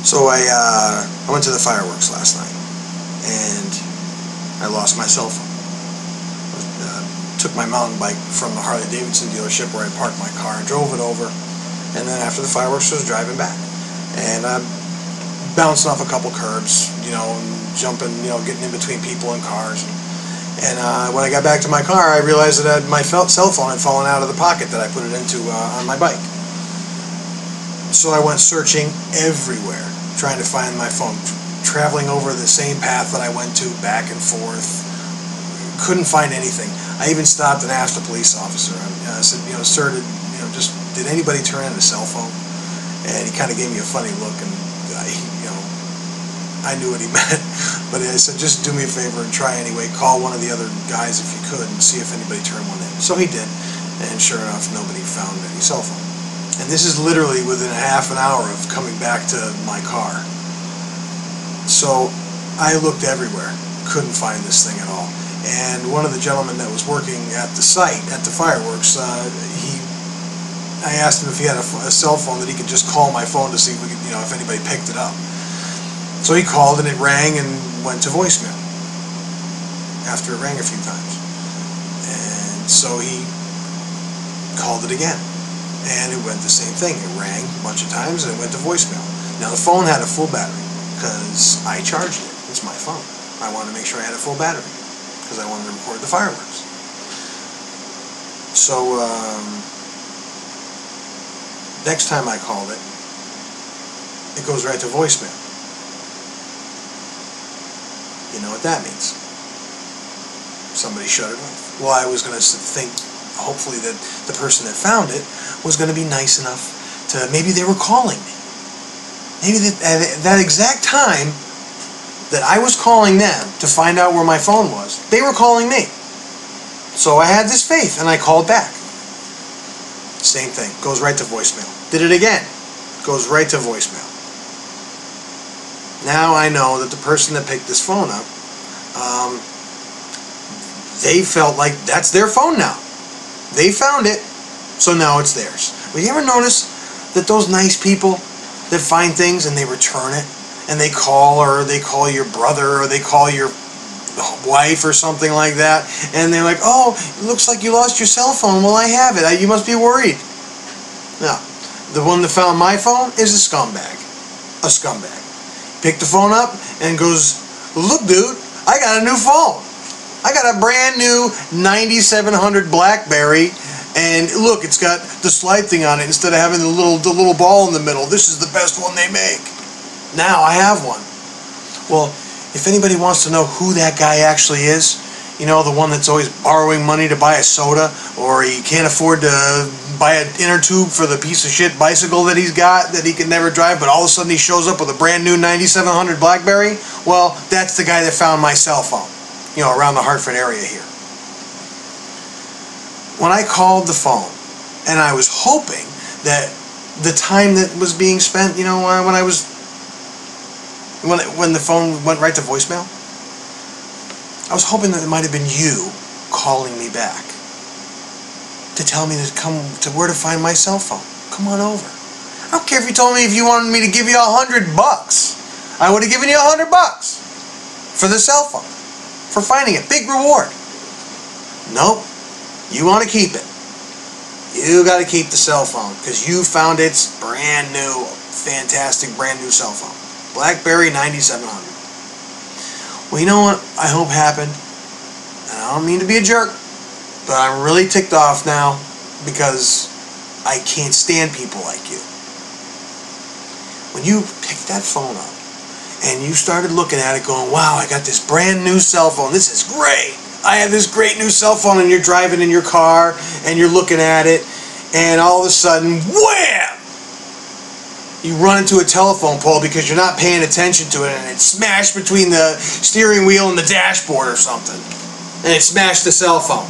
So I went to the fireworks last night, and I lost my cell phone. Took my mountain bike from the Harley-Davidson dealership where I parked my car, drove it over, and then after the fireworks was driving back. And I'm bouncing off a couple curbs, and jumping, getting in between people and cars. And when I got back to my car, I realized that my cell phone had fallen out of the pocket that I put it into on my bike. So I went searching everywhere, trying to find my phone, traveling over the same path that I went to, back and forth. Couldn't find anything. I even stopped and asked a police officer. I said, sir, did anybody turn in a cell phone? And he kind of gave me a funny look, and I knew what he meant. But I said, just do me a favor and try anyway. Call one of the other guys if you could and see if anybody turned one in. So he did, and sure enough, nobody found any cell phone. And this is literally within a half an hour of coming back to my car. So I looked everywhere, couldn't find this thing at all. And one of the gentlemen that was working at the site, at the fireworks, I asked him if he had a cell phone that he could just call my phone to see if we could, if anybody picked it up. So he called, and it rang and went to voicemail after it rang a few times. And so he called it again, and it went the same thing. It rang a bunch of times, and it went to voicemail. Now the phone had a full battery because I charged it. It's my phone. I wanted to make sure I had a full battery because I wanted to record the fireworks. So next time I called it, it goes right to voicemail. You know what that means? Somebody shut it off. Well, I was going to think, hopefully, that the person that found it was going to be nice enough to, maybe they were calling me. Maybe that exact time that I was calling them to find out where my phone was, they were calling me. So I had this faith, and I called back. Same thing, goes right to voicemail. Did it again, goes right to voicemail. Now I know that the person that picked this phone up, they felt like that's their phone now. They found it, so now it's theirs. But you ever notice that those nice people that find things and they return it, and they call, or they call your brother, or they call your wife or something like that, and they're like, oh, it looks like you lost your cell phone. Well, I have it. You must be worried. No, the one that found my phone is a scumbag. A scumbag. Picked the phone up and goes, look, dude, I got a new phone. I got a brand new 9700 BlackBerry, and look, it's got the slide thing on it instead of having the little ball in the middle. This is the best one they make. Now I have one. Well, if anybody wants to know who that guy actually is, the one that's always borrowing money to buy a soda, or he can't afford to buy an inner tube for the piece of shit bicycle that he's got that he can never drive, but all of a sudden he shows up with a brand new 9700 BlackBerry, well, that's the guy that found my cell phone, around the Hartford area here. When I called the phone, and I was hoping that the time that was being spent, when the phone went right to voicemail, I was hoping that it might have been you calling me back to tell me to come to where to find my cell phone. Come on over. I don't care if you told me if you wanted me to give you $100. I would have given you $100 for the cell phone, for finding it. Big reward. Nope. You want to keep it. You got to keep the cell phone because you found its brand new, fantastic, brand new cell phone. BlackBerry 9700. Well, you know what I hope happened? And I don't mean to be a jerk, but I'm really ticked off now because I can't stand people like you. When you picked that phone up and you started looking at it going, wow, I got this brand new cell phone. This is great. I have this great new cell phone, and you're driving in your car and you're looking at it, and all of a sudden, wham! You run into a telephone pole because you're not paying attention to it, and it smashed between the steering wheel and the dashboard or something. And it smashed the cell phone.